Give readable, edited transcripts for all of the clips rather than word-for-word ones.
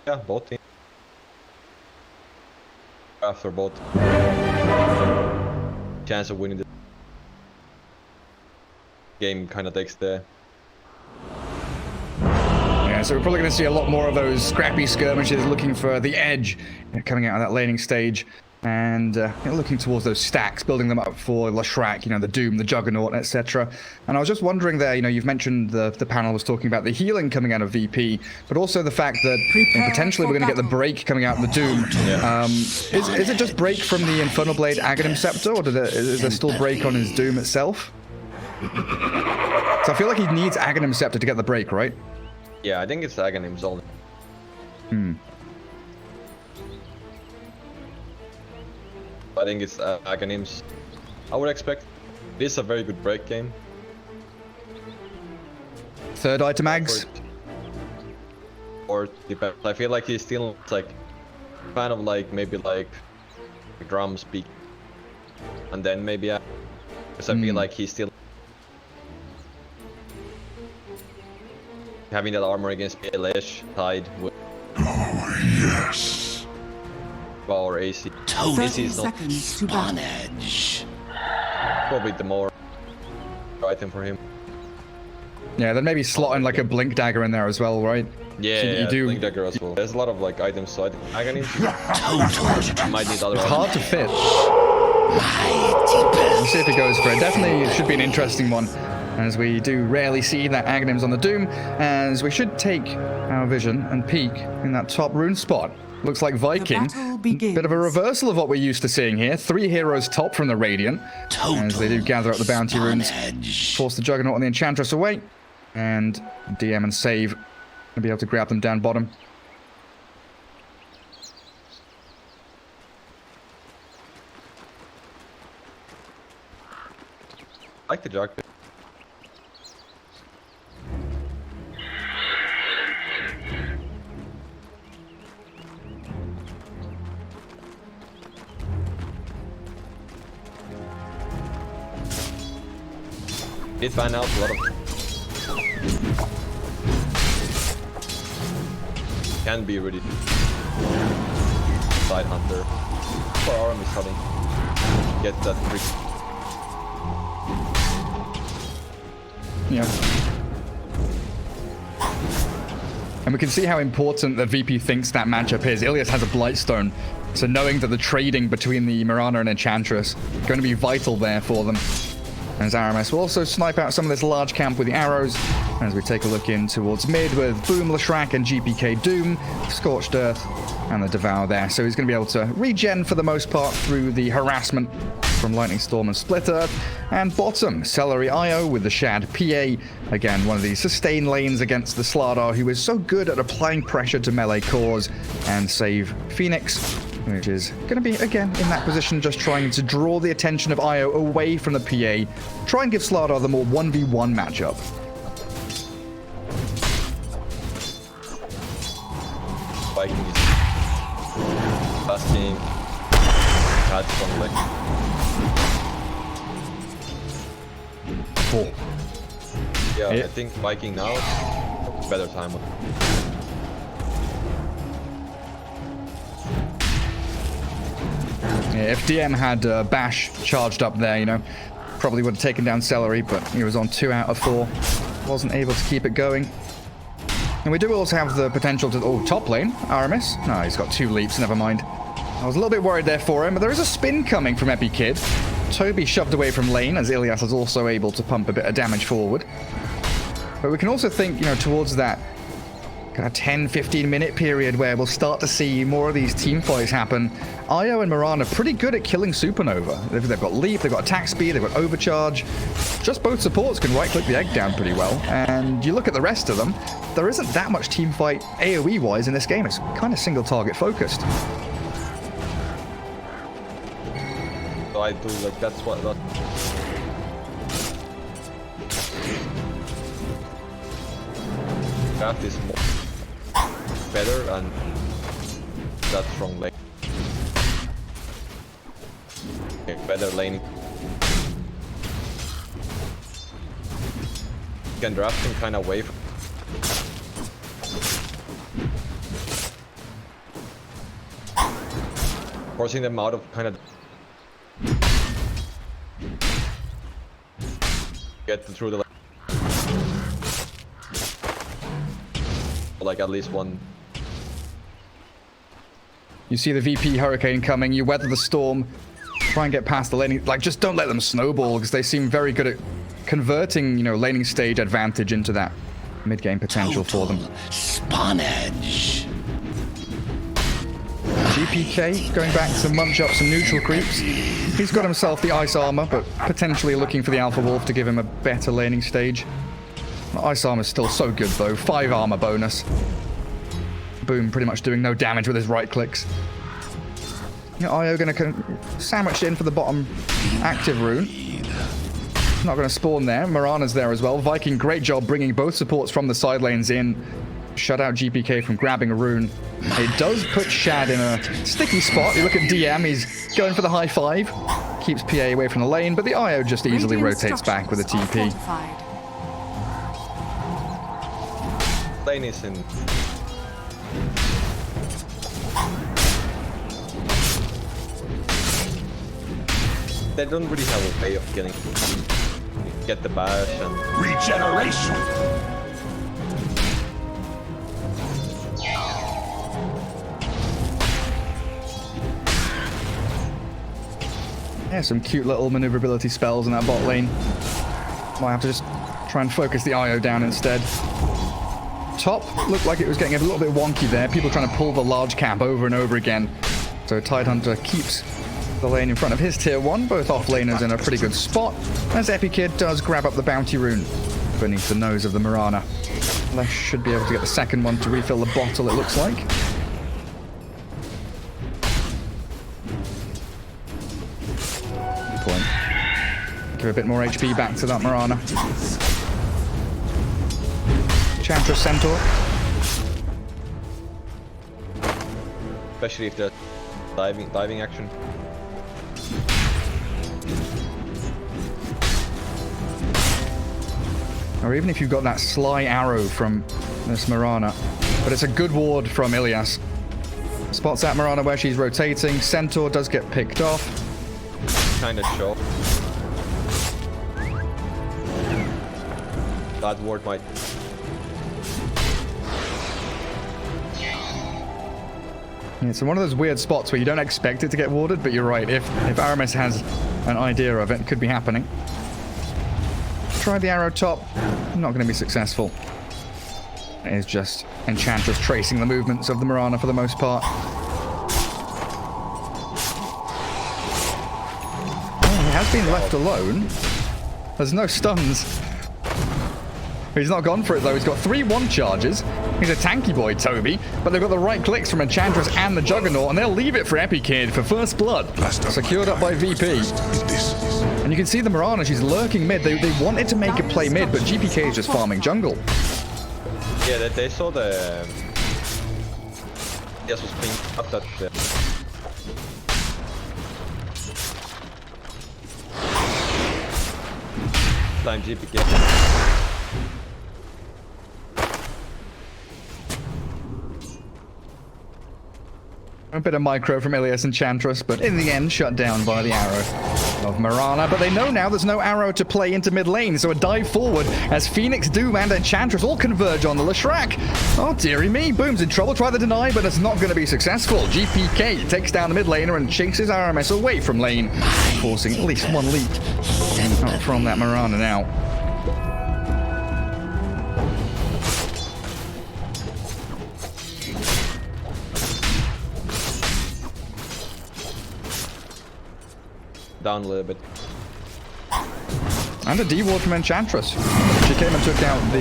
Yeah, both teams. After both. Chance of winning the game kind of takes the... Yeah, so we're probably going to see a lot more of those scrappy skirmishes looking for the edge coming out of that laning stage. And looking towards those stacks, building them up for Leshrac, the Doom, the Juggernaut, etc. And I was just wondering there, you've mentioned the panel was talking about the healing coming out of VP, but also the fact that potentially we're going to get the break coming out of the Doom. Yeah. Is it just break from the Infernal Blade Aghanim Scepter, or is there still break on his Doom itself? So I feel like he needs Aghanim Scepter to get the break, right? Yeah, I think it's Aghanim's only. I think it's Aghanim's. I would expect this is a very good break game. Third item Ags? Or depends. I feel like he's still like kind of like maybe like drum speak, and then maybe because I feel like he's still having that armor against PLH tied with Yes. power AC. 30 seconds to on battle. edge. Probably the more item for him. Yeah, then maybe slot in like a Blink Dagger in there as well, right? Yeah, So you do. Blink Dagger as well. There's a lot of like items, so I think Aghanim might need other It's hard to fit. Mighty We'll see if he goes for it. Definitely it should be an interesting one, as we do rarely see that Aghanim's on the Doom, as we should take our vision and peek in that top rune spot. Looks like Viking. battle begins. Bit of a reversal of what we're used to seeing here. 3 heroes top from the Radiant, as they do gather up the bounty runes, force the Juggernaut and the Enchantress away, and DM and save and be able to grab them down bottom. I like the Jug. Did find out a lot of can be really side hunter for army hunting. Get that trick. Yeah. And we can see how important the VP thinks that matchup is. Ilias has a Blightstone, so knowing that the trading between the Mirana and Enchantress is going to be vital there for them. As Aramis will also snipe out some of this large camp with the arrows, as we take a look in towards mid with Boom, Leshrac, and GPK Doom, Scorched Earth, and the Devour there. So he's going to be able to regen for the most part through the harassment from Lightning Storm and Split Earth. And bottom, Celery IO with the Shad PA. Again, one of the sustain lanes against the Slardar, who is so good at applying pressure to melee cores and save Phoenix, which is going to be, again, in that position, just trying to draw the attention of IO away from the PA. Try and give Slardar the more 1v1 matchup. Viking is busting. Had some like 4. yeah, Yeah. I think Viking now better time. Yeah, if DM had Bash charged up there, probably would have taken down Celery, but he was on 2 out of 4. Wasn't able to keep it going. And we do also have the potential to... Oh, top lane, Aramis. No, he's got 2 leaps, never mind. I was a little bit worried there for him, but there is a spin coming from Epikid. Toby shoved away from lane, as Ilias is also able to pump a bit of damage forward. But we can also think, towards that kind of 10-15 minute period where we'll start to see more of these team fights happen. Io and Moran are pretty good at killing Supernova. They've got leap, they've got attack speed, they've got overcharge. Just both supports can right-click the egg down pretty well. And you look at the rest of them, there isn't that much team fight AoE-wise in this game. It's kind of single target focused. So I do like that's what that. Craft is more better and that strong lane. Okay, better laning. You can draft him kind of away from. Forcing them out of kind of... Get through the... Like at least one. You see the VP Hurricane coming, you weather the storm, try and get past the laning. Like, just don't let them snowball, because they seem very good at converting, you know, laning stage advantage into that mid-game potential for them. Spawnage. GPK going back to munch up some neutral creeps. He's got himself the ice armor, but potentially looking for the Alpha Wolf to give him a better laning stage. The ice armor is still so good, though. 5 armor bonus. Boom, pretty much doing no damage with his right clicks. You know, IO going to sandwich in for the bottom active rune. Not going to spawn there. Mirana's there as well. Viking, great job bringing both supports from the side lanes in. Shut out GPK from grabbing a rune. It does put Shad in a sticky spot. You look at DM, he's going for the high 5. Keeps PA away from the lane, but the IO just easily rotates back with a TP. Lane is in. They don't really have a way of getting... Get the bash and... Regeneration. Yeah, some cute little maneuverability spells in that bot lane. Might have to just try and focus the IO down instead. Top looked like it was getting a little bit wonky there. People trying to pull the large cap over and over again. So Tidehunter keeps the lane in front of his tier 1. Both off laners in a pretty good spot. As Epikid does grab up the bounty rune beneath the nose of the Mirana. Lesh should be able to get the second one to refill the bottle, it looks like. Good point. Give a bit more HP back to that Mirana. Enchantress Centaur. Especially if they're diving action. Or even if you've got that sly arrow from this Mirana. But it's a good ward from Ilias. Spots that Mirana where she's rotating. Centaur does get picked off. Kind of short. That ward might... Yeah, it's one of those weird spots where you don't expect it to get warded, but you're right. If Aramis has an idea of it, it could be happening. Try the arrow top. Not going to be successful. It is just Enchantress tracing the movements of the Mirana for the most part. Oh, he has been left alone. There's no stuns. He's not gone for it, though. He's got 3 1 charges. He's a tanky boy, Toby, but they've got the right clicks from Enchantress and the Juggernaut, and they'll leave it for Epikid for first blood. Secured up by VP. And you can see the Mirana, she's lurking mid. They wanted to make a play mid, but GPK is just farming jungle. Yeah, they saw the... Yes, was being up that... Time GPK. A bit of micro from Ilias Enchantress, but in the end shut down by the arrow of Mirana. But they know now there's no arrow to play into mid lane, so a dive forward as Phoenix, Doom, and Enchantress all converge on the Leshrac. Oh, dearie me. Boom's in trouble. Try the deny, but it's not going to be successful. GPK takes down the mid laner and chases Aramis away from lane, forcing at least one leak out from that Mirana now. Down a little bit. And a D-ward from Enchantress. She came and took out the...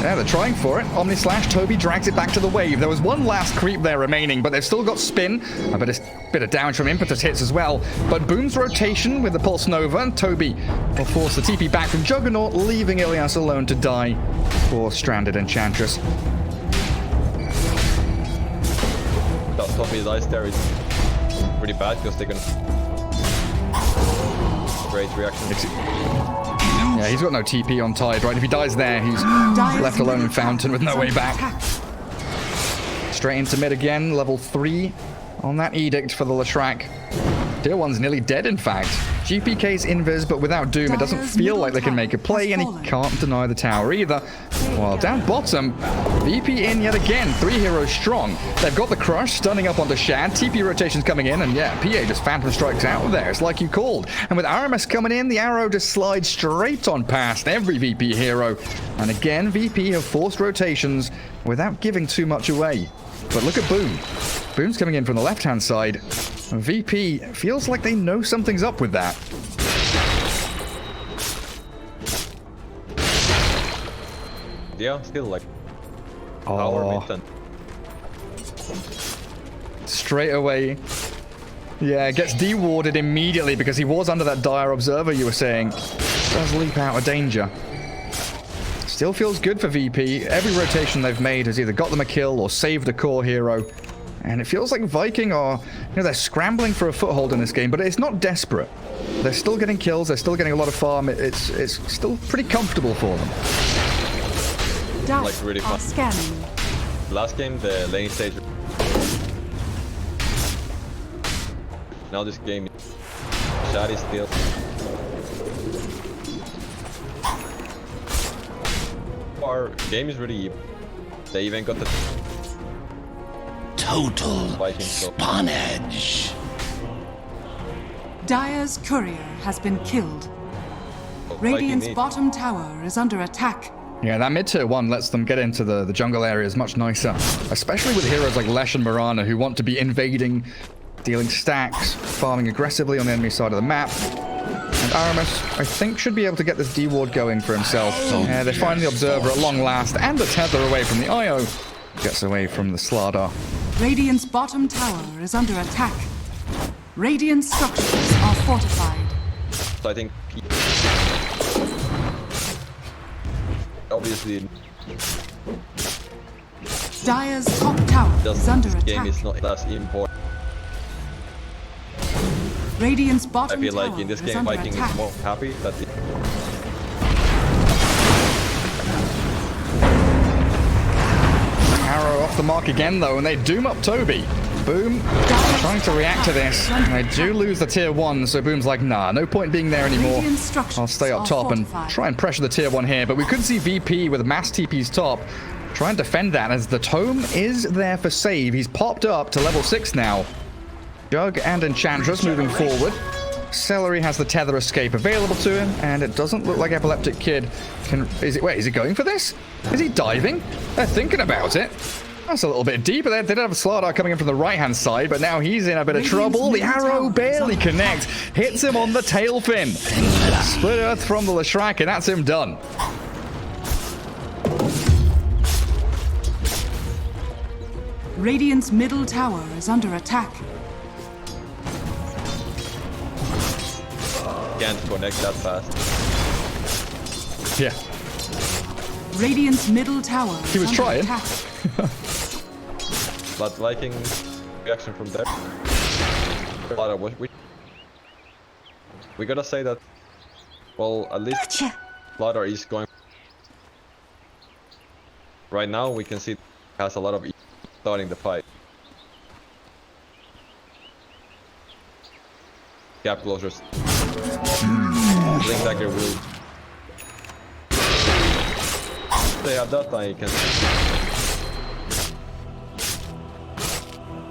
Yeah, they're trying for it. Omni Slash, Toby drags it back to the wave. There was one last creep there remaining, but they've still got spin. A bit of damage from impetus hits as well. But Boom's rotation with the Pulse Nova, and Toby will force the TP back from Juggernaut, leaving Ilias alone to die for stranded Enchantress. Toby's ice there is pretty bad because they're gonna... Great reaction. Yeah, he's got no TP on Tide, right? If he dies there, he's left alone in Fountain with no way back. Straight into mid again, level 3 on that edict for the Leshrac. Tier 1's nearly dead, in fact. GPK's invis, but without Doom, it doesn't feel like they can make a play, and he can't deny the tower either. While down bottom, VP in yet again, 3 heroes strong. They've got the crush, stunning up onto Shad, TP rotations coming in, and yeah, PA just phantom strikes out there. It's like you called. And with Aramis coming in, the arrow just slides straight on past every VP hero. And again, VP have forced rotations without giving too much away. But look at Boom. Boom's coming in from the left-hand side. VP feels like they know something's up with that. Yeah, still like power mid. Straight away. Yeah, gets dewarded immediately because he was under that dire observer you were saying. Does leap out of danger. Still feels good for VP. Every rotation they've made has either got them a kill or saved a core hero. And it feels like Viking are, they're scrambling for a foothold in this game, but it's not desperate. They're still getting kills, they're still getting a lot of farm. It's still pretty comfortable for them. Like really fun. Scanning. Last game, the lane stage. Now this game, Shad is still. Our game is really even. They even got the Total spawnage. Dire's courier has been killed. Radiant's bottom tower is under attack. Yeah, that mid-tier 1 lets them get into the jungle areas much nicer. Especially with heroes like Lesh and Mirana who want to be invading, dealing stacks, farming aggressively on the enemy side of the map. And Aramis, I think, should be able to get this D-ward going for himself. Yeah, they find the Observer at long last, and the tether away from the IO. Gets away from the Slardar. Radiant's bottom tower is under attack. Radiant structures are fortified. So I think obviously Dire's top tower is under this game attack. is not that important. Radiant's I bottom feel like tower in this is game under Viking attack. is more happy that the Arrow off the mark again, though, and they doom up Toby. Boom, trying to react to this. And they do lose the tier 1, so Boom's like, nah, no point being there anymore. I'll stay up top and try and pressure the tier 1 here. But we could see VP with mass TP's top try and defend that as the tome is there for save. He's popped up to level 6 now. Jug and Enchantress moving forward. Celery has the tether escape available to him, and it doesn't look like Epileptic Kid can... Wait, is he going for this? Is he diving? They're thinking about it. That's a little bit deeper. They did have a Slardar coming in from the right-hand side, but now he's in a bit of trouble. The arrow barely connects. Hits him on the tail fin. Split Earth from the Leshrac, and that's him done. Radiant's middle tower is under attack. can't connect that fast. Yeah. Radiant's middle tower is He was under trying. attack. But Viking reaction from there. We gotta say that. Well, at least Gotcha. Slaughter is going. Right now, we can see has a lot of starting the fight. Gap closures. Blink dagger will. They have that time, you can.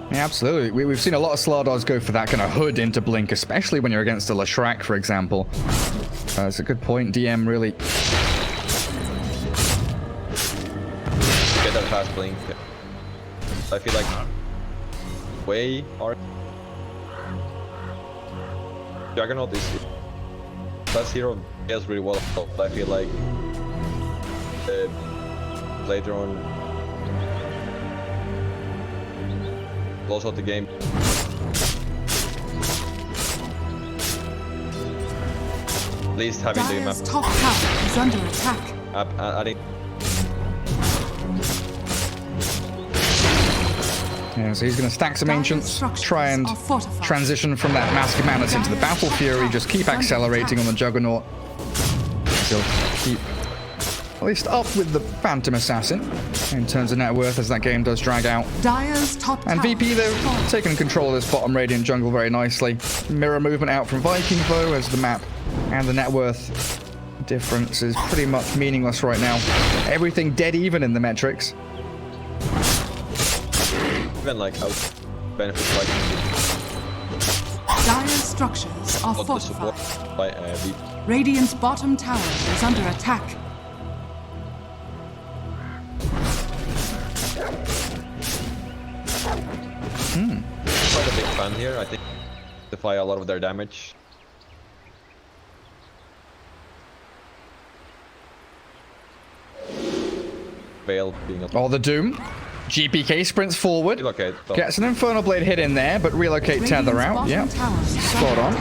Yeah, absolutely. We've seen a lot of Slardars go for that kind of hood into Blink, especially when you're against a Leshrac, for example. That's a good point. DM really... Get that fast Blink. I feel like... way hard. Juggernaut is... Best hero gets really well. I feel like... later on... close out the game. At least having the map. Dire's top tower is under attack. Adding. Yeah, so he's going to stack some Dire's Ancients, structures try and are fortified. transition from that Mask of Madness into the Battle Fury, just keep accelerating on the Juggernaut. He'll keep at least up with the Phantom Assassin in terms of net worth as that game does drag out. Dire's top And tower VP, they're taking control of this bottom Radiant jungle very nicely. Mirror movement out from Viking, though, as the map and the net worth difference is pretty much meaningless right now. Everything dead even in the metrics. Even like how benefits like Dire's structures are the support fortified. by VP. Radiant's bottom tower is under attack. Quite a big fan here, I think. Defy a lot of their damage. Veil being a Oh, the Doom. GPK sprints forward. okay. So Gets an Infernal Blade hit in there, but relocate Tether out. Yeah, spot on.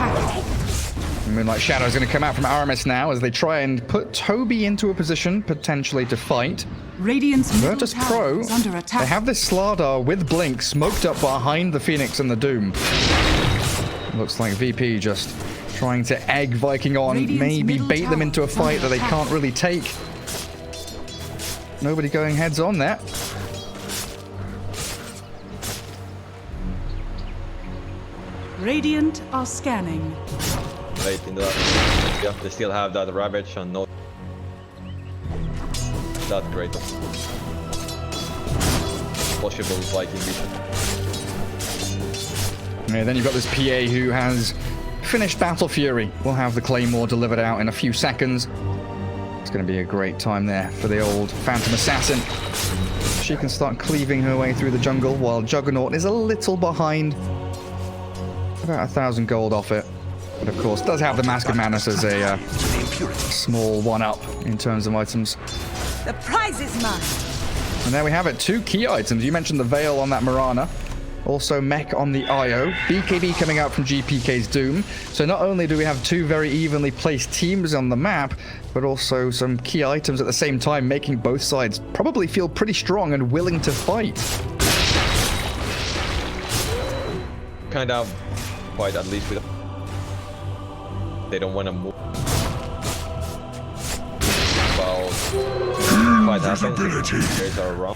Moonlight Shadow is going to come out from Aramis now as they try and put Toby into a position potentially to fight. Radiant's middle Virtus tower Pro, is under attack. they have this Slardar with Blink smoked up behind the Phoenix and the Doom. Looks like VP just trying to egg Viking on, Radiant's maybe middle bait them tower into a is fight under that they attack. can't really take. Nobody going heads on there. Radiant are scanning. late in the yeah, they still have that Ravage and no that great possible Viking vision. Yeah, then you've got this PA who has finished Battle Fury. We'll have the Claymore delivered out in a few seconds. It's going to be a great time there for the old Phantom Assassin. She can start cleaving her way through the jungle while Juggernaut is a little behind. About 1,000 gold off it. But of course, does have the Mask of Madness as a small one-up in terms of items. The prize is mine. And there we have it, 2 key items. You mentioned the Veil on that Mirana. Also Mech on the IO. BKB coming out from GPK's Doom. So not only do we have 2 very evenly placed teams on the map, but also some key items at the same time, making both sides probably feel pretty strong and willing to fight. Kind of fight at least with they don't want to move. Well, fight happens. Guys are wrong.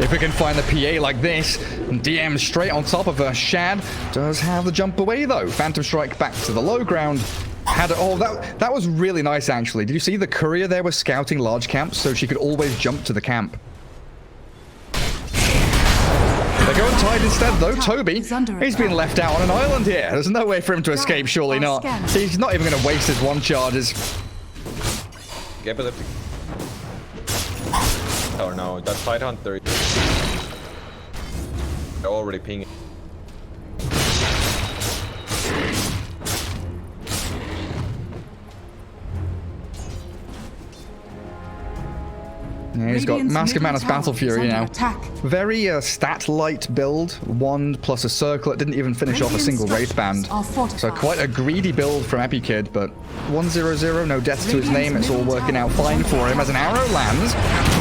If we can find the PA like this, DM straight on top of her. Shad does have the jump away though. Phantom Strike back to the low ground. That was really nice actually. Did you see the courier there was scouting large camps so she could always jump to the camp? They're going tied instead though. Toby, he's been left out on an island here. There's no way for him to escape, surely not. He's not even going to waste his 1 charges. Epileptic. Oh no, that Fight Hunter. They're already pinging. Yeah, he's got Radiant's Mask of middle Madness tower Battle is Fury under now. attack. Very stat light build. Wand plus a circlet. Didn't even finish off a single Wraith Band. So quite a greedy build from Epikid, but 1-0-0, no deaths to his name. It's all working out fine for him as an arrow lands.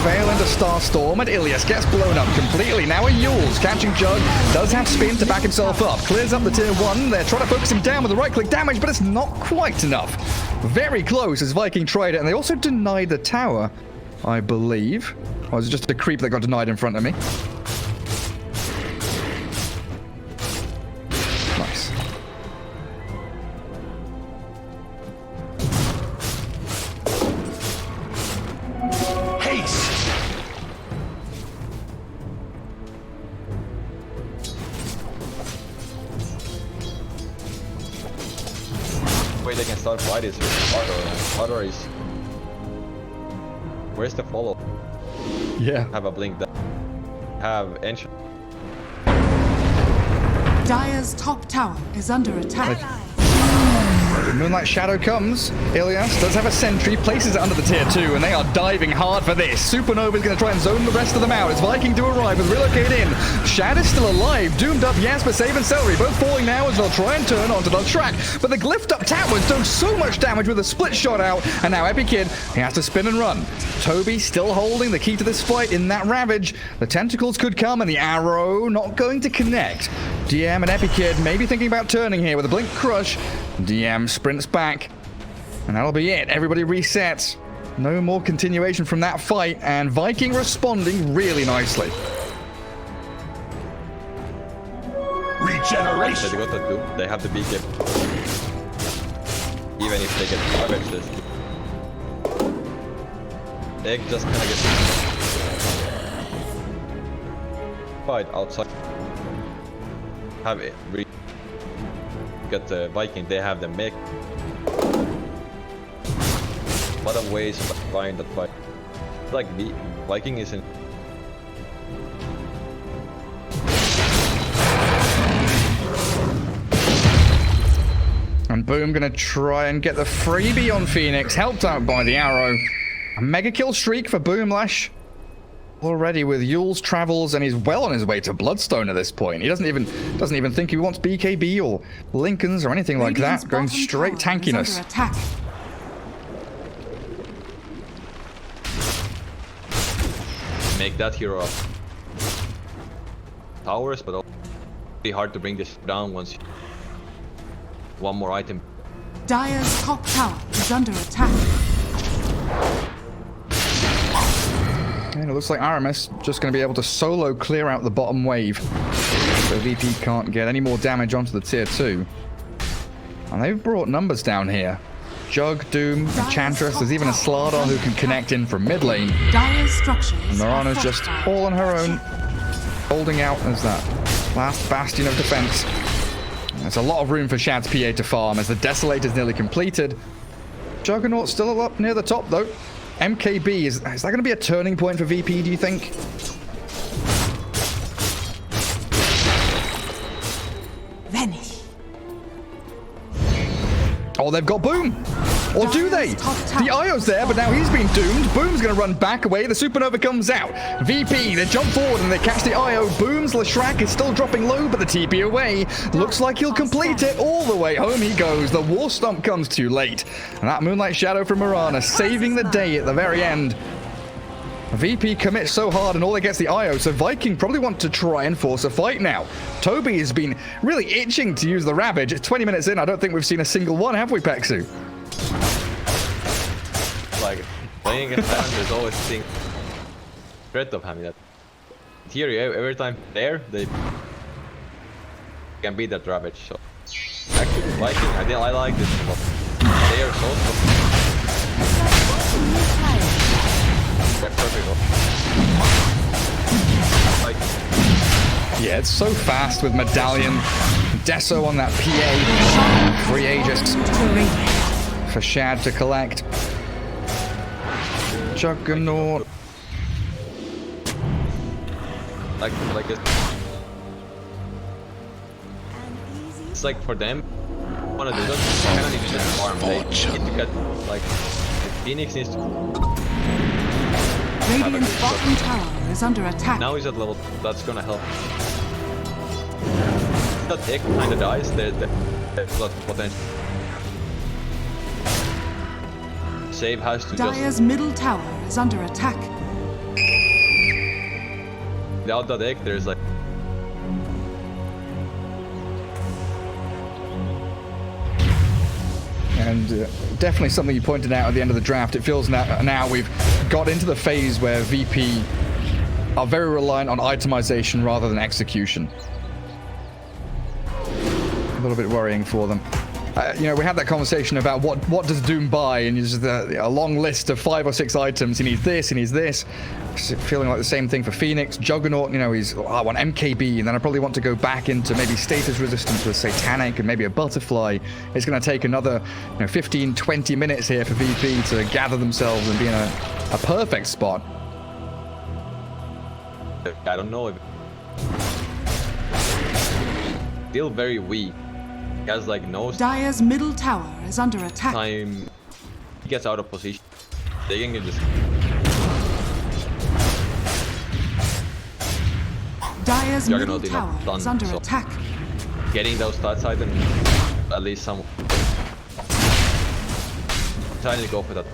Veil into Starstorm, and Ilias gets blown up completely. Now a Yule's catching Jug. Does have spin to back himself up. Clears up the tier 1. They're trying to focus him down with the right-click damage, but it's not quite enough. Very close as Viking tried it, and they also denied the tower, I believe. Or was it just a creep that got denied in front of me? Nice. Haste! The way they can start fight is with Otter is. Where's the follow? Yeah. Have a blink that have ancient. Dire's top tower is under attack. Moonlight Shadow comes. Ilias does have a sentry, places it under the tier 2, and they are diving hard for this. Supernova is going to try and zone the rest of them out as Viking do arrive with Relocate in. Shad is still alive, doomed up, yes, but Save and Celery both falling now as they'll try and turn onto the track. But the glyphed up towers do so much damage with a split shot out, and now Epikid, he has to spin and run. Toby still holding the key to this fight in that Ravage. The tentacles could come, and the arrow not going to connect. DM and Epikid maybe thinking about turning here with a Blink Crush. DM sprints back, and that'll be it. Everybody resets. No more continuation from that fight, and Viking responding really nicely. Regeneration. They got that too. They have the big game. Even if they get garbage, they just kind of get fight outside. Have it. Got the Viking. They have the mech. A lot of ways to find that fight. Like the Viking is in. And Boom gonna try and get the freebie on Phoenix, helped out by the arrow. A mega kill streak for Boomlash. Already with Yule's travels, and he's well on his way to Bloodstone at this point. He doesn't even think he wants BKB or Lincolns or anything like that. Going straight tankiness. Make that hero up. Towers, but also be hard to bring this down once you one more item. Dire's top tower is under attack. And it looks like Aramis just going to be able to solo clear out the bottom wave. So VP can't get any more damage onto the tier 2. And they've brought numbers down here. Jug, Doom, Enchantress. There's even a Slardar who can connect in from mid lane. Dire's structures. And Mirana's just all on her own, holding out as that last bastion of defense. There's a lot of room for Shad's PA to farm as the Desolator's nearly completed. Juggernaut still up near the top though. MKB, is that going to be a turning point for VP, do you think? Vanish. Oh, they've got Boom. Or do they? The Io's there, but now he's been doomed. Boom's going to run back away. The Supernova comes out. VP, they jump forward and they catch the Io. Boom's Leshrac is still dropping low, but the TP away. Looks like he'll complete it all the way. Home he goes. The War Stomp comes too late. And that Moonlight Shadow from Mirana saving the day at the very end. VP commits so hard and all they get's the Io, so Viking probably want to try and force a fight now. Toby has been really itching to use the Ravage. It's 20 minutes in, I don't think we've seen a single one, have we, Pexu? Like, playing against them, there's always a thing. Threat of having that. Theory, every time there, they can beat that Ravage, so. Actually, Viking, I like this one. They are so perfect. Like, yeah, it's so fast with Medallion. Deso on that PA. Free Aegis for Shad to collect. Juggernaut. like it's like for them, wanna do that, kind of need to just farm. They need to get, like, the Phoenix needs to. Radiant's bottom tower is under attack. Now he's at level, that's gonna help. That egg kinda dies, there's a lot of potential. Save has to Dire's just. middle tower is under attack. Without that egg, there's like. And definitely something you pointed out at the end of the draft. It feels now we've got into the phase where VP are very reliant on itemization rather than execution. A little bit worrying for them. You know, we had that conversation about what does Doom buy, and just a long list of 5 or 6 items. He needs this, he needs this. Feeling like the same thing for Phoenix. Juggernaut, you know, I want MKB, and then I probably want to go back into maybe status resistance with Satanic and maybe a Butterfly. It's going to take another 15, 20 minutes here for VP to gather themselves and be in a perfect spot. I don't know if. Still very weak. He has like no Dire's middle tower is under attack. time. He gets out of position. They can just. Dire's middle Juggernaut tower done, is under so attack. getting those stats items, at least some. Trying to go for that.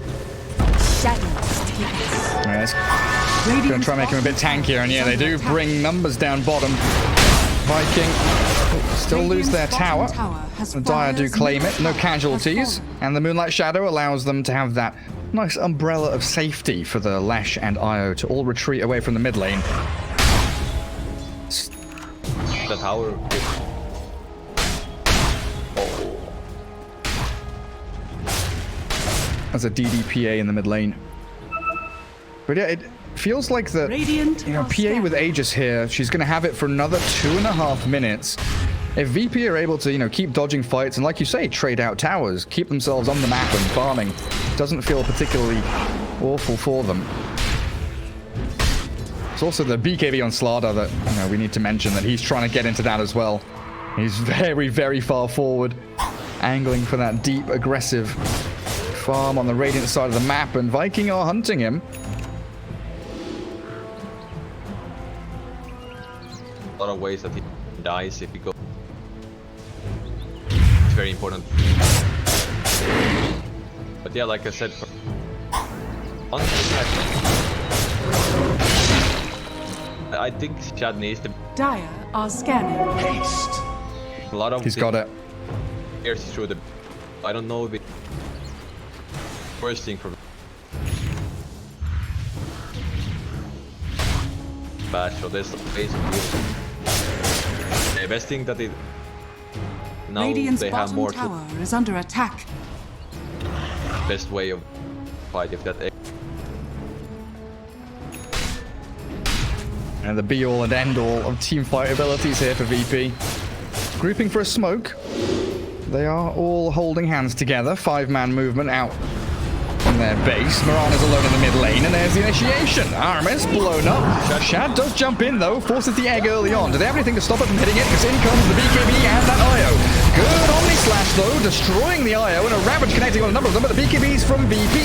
Yes. Gonna try and make him a bit tankier, and yeah, they do bring numbers down bottom. Viking still lose their tower. has The Dire do Fire's claim middle it, no tower casualties. has fallen. And the Moonlight Shadow allows them to have that nice umbrella of safety for the Lesh and Io to all retreat away from the mid lane. The tower. As a DDPA in the mid lane. But yeah, it feels like that, Radiant you know, are PA with scanning. Aegis here, she's going to have it for another 2.5 minutes. If VP are able to, you know, keep dodging fights and, like you say, trade out towers, keep themselves on the map and farming, doesn't feel particularly awful for them. It's also the BKB on Slardar that, you know, we need to mention that he's trying to get into that as well. He's very, very far forward, angling for that deep, aggressive farm on the Radiant side of the map, and Viking are hunting him. A lot of ways that he dies if he goes. It's very important. But yeah, like I said, I think Shad needs to Dire are scanning. Haste. a lot of He's got it. pierce through the. I don't know if it. First thing from. Bad, so there's basically the best thing that it. Now Radiant's they have bottom more tower is under attack. best way of fight if that. And the be-all and end-all of teamfight abilities here for VP. Grouping for a smoke. They are all holding hands together. 5-man movement out from their base. Mirana's alone in the mid lane, and there's the initiation. Aramis blown up. Shad does jump in, though. Forces the egg early on. Do they have anything to stop it from hitting it? Because in comes the BKB and that Io. Good Omni Slash, though, destroying the Io, and a Ravage connecting on a number of them, but the BKB's from VP,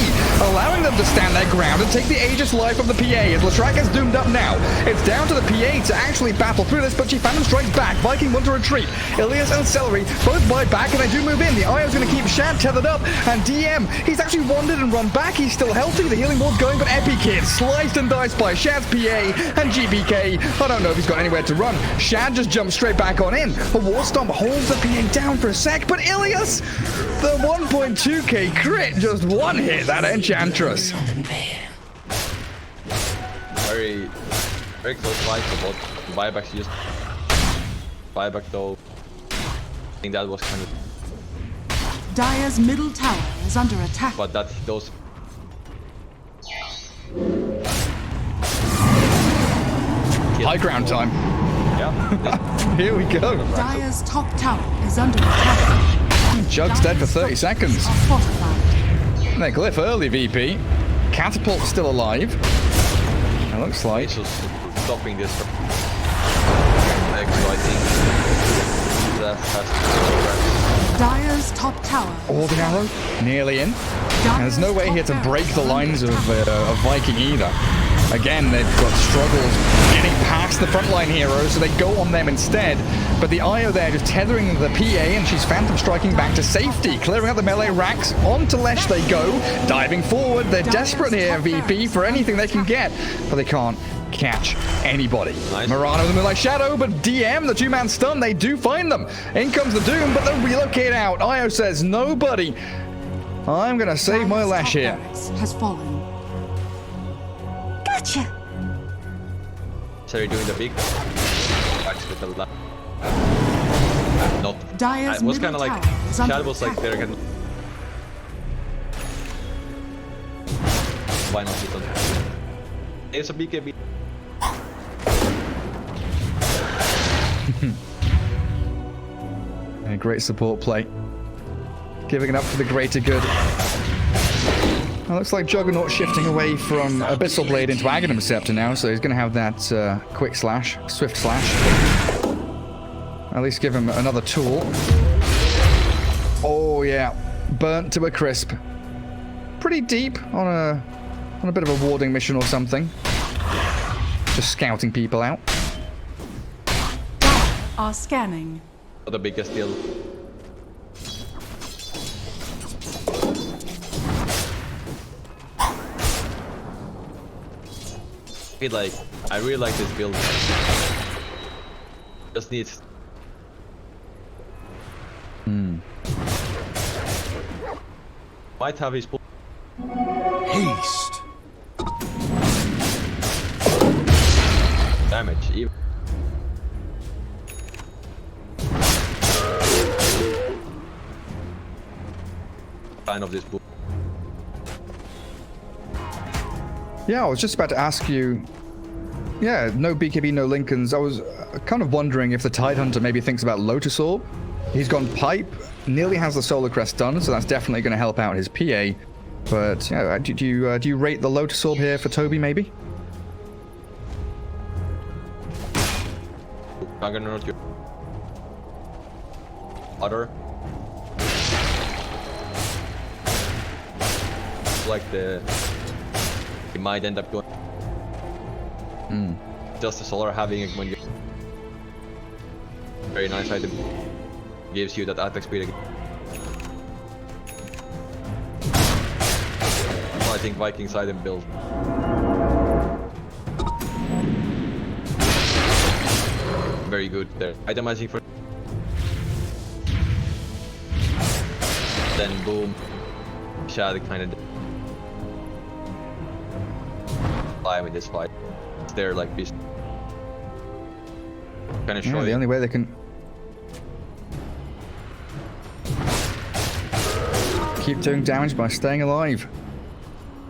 allowing them to stand their ground and take the Aegis life of the PA, as Latrak is doomed up now. It's down to the PA to actually battle through this, but she Phantom strikes back. Viking want to retreat. Ilias and Celery both bite back, and they do move in. The Io's going to keep Shad tethered up, and DM, he's actually wandered and run back. He's still healthy. The healing ward's going, but Epic Kid sliced and diced by Shad's PA and GBK. I don't know if he's got anywhere to run. Shad just jumps straight back on in. A War Stomp holds the PA down for a sec, but Ilias, the 1.2k crit, just one hit that Enchantress. Very, very close fight for both. Buyback, she just buyback though. I think that was kind of, Dire's middle tower is under attack. but that those. High ground time. Yeah. Here we go. Dire's top tower is under attack. Jug's dead for Dire's 30 seconds. structures are fortified. Their glyph early, VP. Catapult's still alive. It looks like. It's just stopping this. So I think that has to Dire's top tower. Oh, the arrow. Nearly in. And there's no way here to break the lines of Viking either. Again, they've got struggles getting past the frontline heroes, so they go on them instead. But the Io there just tethering the PA, and she's Phantom striking back to safety. Clearing out the melee racks. On to Lesh they go. Diving forward. They're desperate here, VP, for anything they can get. But they can't catch anybody. Nice. Mirana with the Moonlight Shadow, but DM, the 2-man stun, they do find them. In comes the Doom, but they relocate out. Io says, nobody. I'm going to save my Dire's Lash top here. barracks has fallen. Gotcha. So you're doing the big backs with the left. Not. Dire's I was middle kind of like tower is under Shad was like attack. there again. Why not hit on? It's a BKB. A great support play. Giving it up for the greater good. It looks like Juggernaut shifting away from Abyssal Blade into Aghanim Scepter now, so he's going to have that quick slash, swift slash. At least give him another tool. Oh yeah, burnt to a crisp. Pretty deep on a bit of a warding mission or something. Just scouting people out. Are scanning. The biggest deal. I really like this build. Just needs. Might have his pull. Haste. Damage. Even. Kind of this book. Yeah, I was just about to ask you. Yeah, no BKB, no Lincolns. I was kind of wondering if the Tidehunter maybe thinks about Lotus Orb. He's gone Pipe, nearly has the Solar Crest done, so that's definitely going to help out his PA. But yeah, do you rate the Lotus Orb here for Toby, maybe? Juggernaut, your other. Like he might end up going. Just the solar having it when you. Very nice item. Gives you that attack speed again. I think Vikings item build. Very good there. Itemizing for. Then boom. Shad kind of. Live in this fight. It's there like this. Kind of Yeah, show the only way they can keep doing damage by staying alive.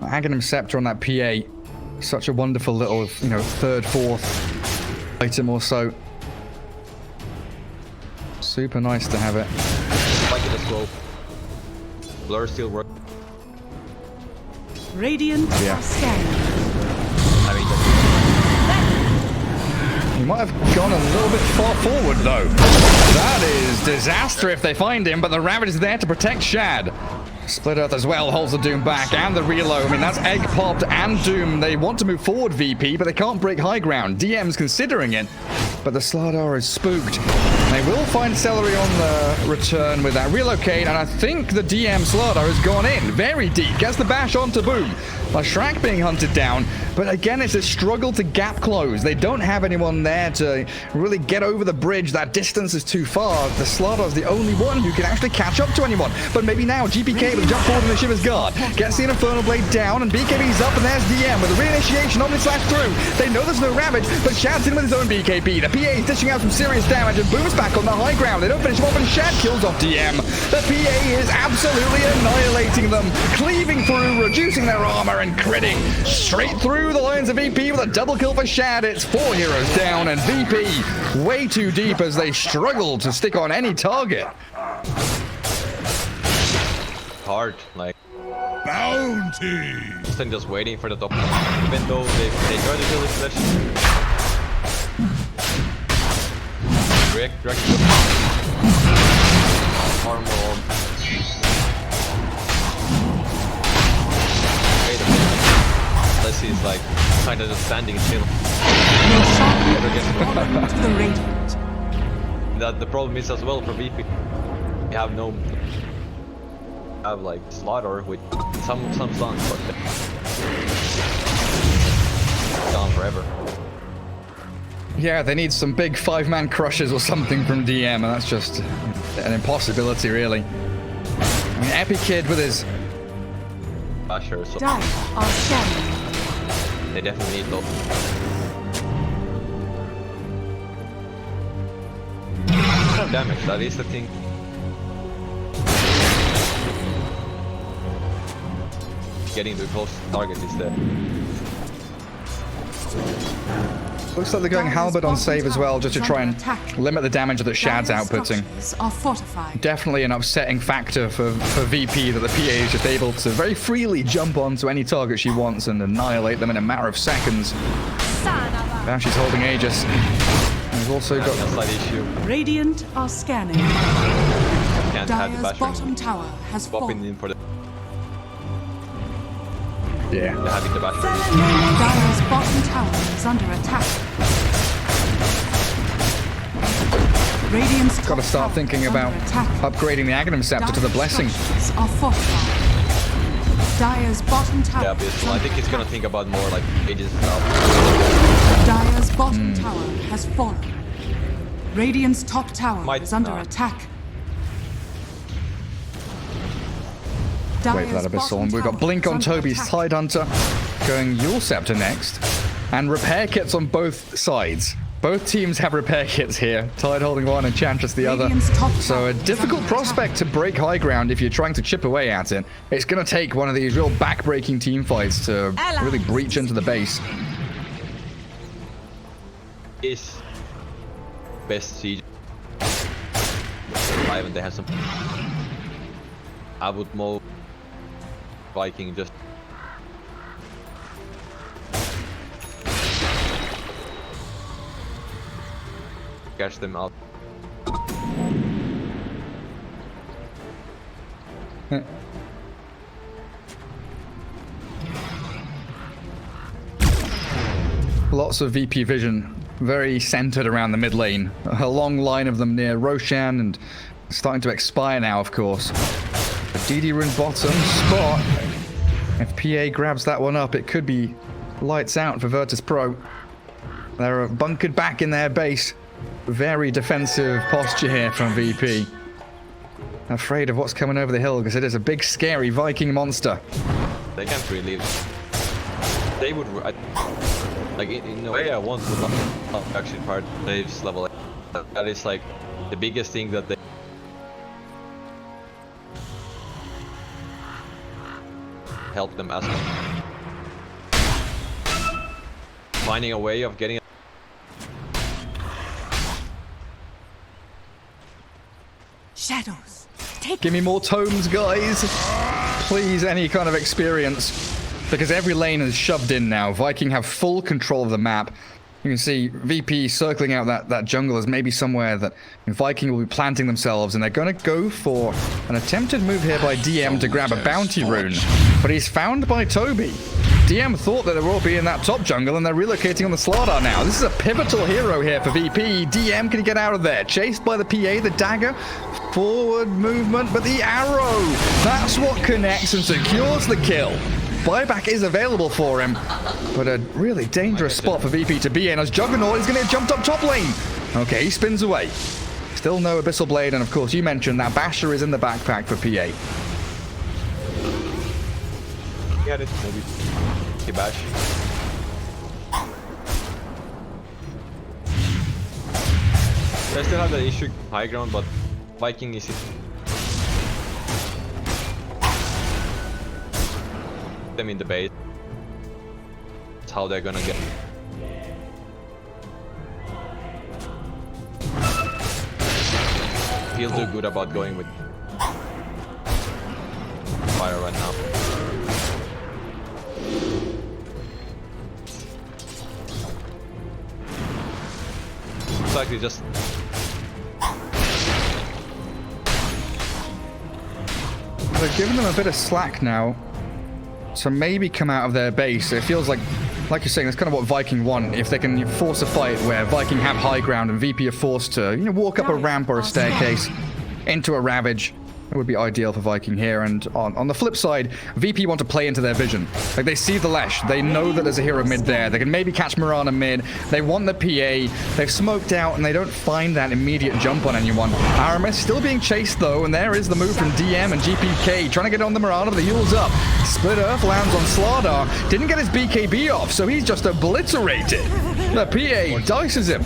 Aghanim Scepter on that PA. Such a wonderful little, you know, third, fourth item or so. Super nice to have it. like it as well. Blur still works. Radiant Yeah. are scanning. I mean, He might have gone a little bit far forward, though. That is disaster if they find him, but the Ravage is there to protect Shad. Split Earth as well holds the Doom back, and the reload. I mean, that's Egg popped and Doom. They want to move forward, VP, but they can't break high ground. DM's considering it, but the Slardar is spooked. They will find Celery on the return with that relocate, and I think the DM Slardar has gone in very deep. Gets the bash onto Boom. Shrek being hunted down, but again, it's a struggle to gap close. They don't have anyone there to really get over the bridge. That distance is too far. The Slardar's the only one who can actually catch up to anyone. But maybe now, GPK will jump forward in the Shiver's Guard. Gets the Infernal Blade down, and BKB's up, and there's DM with a reinitiation Omni Slash through. They know there's no Ravage, but Shad's in with his own BKB. The PA is dishing out some serious damage, and Boom's back on the high ground. They don't finish him off, and Shad kills off DM. The PA is absolutely annihilating them, cleaving through, reducing their armor, and critting straight through the lines of VP with a double kill for Shad. It's 4 heroes down, and VP way too deep as they struggle to stick on any target. hard, like Bounty! instead just waiting for the top. Even though they try to kill this flash. Direct armor on. Wait a minute. Unless he's like kind of just standing still. Your shot Never gets fallen to the Radiant. That the problem is as well for VP. We have no like slaughter with some stuns, but gone forever. Yeah, they need some big 5-man crushes or something from DM, and that's just an impossibility, really. I mean, Epic Kid with his... Basher, so Dire are scanning. they definitely need those. No damage, that is the thing. Getting too close to the target is the... Looks like they're going Halberd on save as well, just to try and limit the damage that Shad's Dire's outputting. structures are fortified. Definitely an upsetting factor for VP that the PA is just able to very freely jump onto any target she wants and annihilate them in a matter of seconds. Now she's holding Aegis. And we've also Having a got... slight issue. Radiant are scanning. Can't have the Dire's basher bottom tower has popping fallen. in for the... Yeah. They're having the basher. Dire's bottom tower is under attack. Radiant's Got to top start tower ting is about under attack. upgrading the Aghanim Scepter to the Dire's Blessing. structures are fortified. Dire's bottom tower. Yeah, is obviously. I under think he's gonna attack. think about more like ages stuff. Dire's bottom tower has fallen. Radiant's top tower Might is under not. attack. Wait for that Abyssal. And we've got Blink on Toby's Tidehunter, going Yule Scepter next. And repair kits on both sides. Both teams have repair kits here. Tide holding one, Enchantress the other. So a difficult prospect to break high ground if you're trying to chip away at it. It's going to take one of these real back-breaking team fights to really breach into the base. Is best siege. Live and they have some. I would move Viking just. Catch them out. Lots of VP vision, very centered around the mid lane. A long line of them near Roshan and starting to expire now, of course. The DD rune bottom spot. If PA grabs that one up, it could be lights out for Virtus Pro. They're bunkered back in their base. Very defensive posture here from VP. Afraid of what's coming over the hill because it is a big, scary Viking monster. They can't really. They would. Like in a way, I want to actually part saves level 8. That is like the biggest thing that they help them as finding a way of getting. Shadows. Take Give me more tomes, guys. Please, any kind of experience. Because every lane is shoved in now. Viking have full control of the map. You can see VP circling out that jungle as maybe somewhere that Viking will be planting themselves, and they're going to go for an attempted move here by DM to grab a bounty rune. But he's found by Toby. DM thought that they were all be in that top jungle, and they're relocating on the Slardar now. This is a pivotal hero here for VP. DM can get out of there. Chased by the PA, the dagger. Forward movement, but the arrow. That's what connects and secures the kill. Buyback is available for him, but a really dangerous spot for VP to be in as Juggernaut is going to get jumped up top lane. Okay, he spins away. Still no Abyssal Blade, and of course you mentioned that Basher is in the backpack for PA. Get it, maybe. Okay, Bash. They still have the issue high ground, but Viking is them in the base. That's how they're gonna get. Feel too good about going with fire right now. Looks like they just. They're giving them a bit of slack now. So maybe come out of their base. It feels like you're saying, that's kind of what Viking want. If they can force a fight where Viking have high ground and VP are forced to, walk up a ramp or a staircase into a Ravage, it would be ideal for Viking here. And on the flip side, VP want to play into their vision. Like, they see the Lesh. They know that there's a hero mid there. They can maybe catch Mirana mid. They want the PA. They've smoked out, and they don't find that immediate jump on anyone. Aramis still being chased, though, and there is the move from DM and GPK. Trying to get on the Mirana, but the Yule's up. Split Earth lands on Slardar. Didn't get his BKB off, so he's just obliterated. The PA dices him.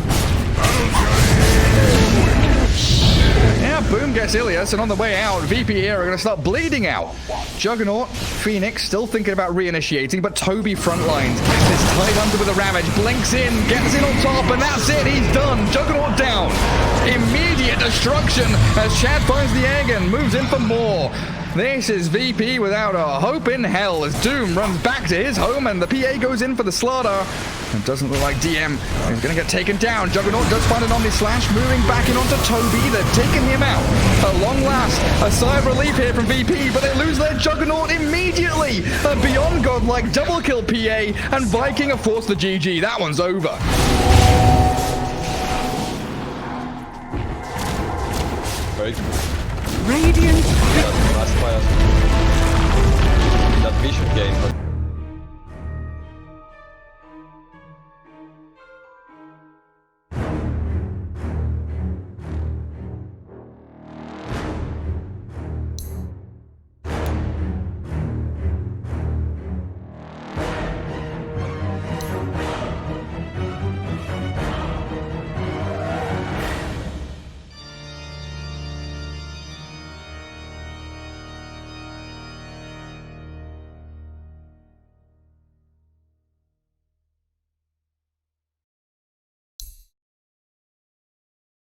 Yeah, boom gets Ilias, and on the way out, VP here are going to start bleeding out. Juggernaut, Phoenix, still thinking about reinitiating, but Toby frontlines. This Tidehunter with a Ravage, blinks in, gets in on top, and that's it, he's done. Juggernaut down. Immediate destruction as Shad finds the egg and moves in for more. This is VP without a hope in hell as Doom runs back to his home and the PA goes in for the Slardar. It doesn't look like DM is going to get taken down. Juggernaut does find an Omni Slash, moving back in onto Toby. They're taking him out. At long last, a sigh of relief here from VP, but they lose their Juggernaut immediately. A beyond godlike double kill PA, and Viking are forced to GG. That one's over. Right. Radiant. That vision game, but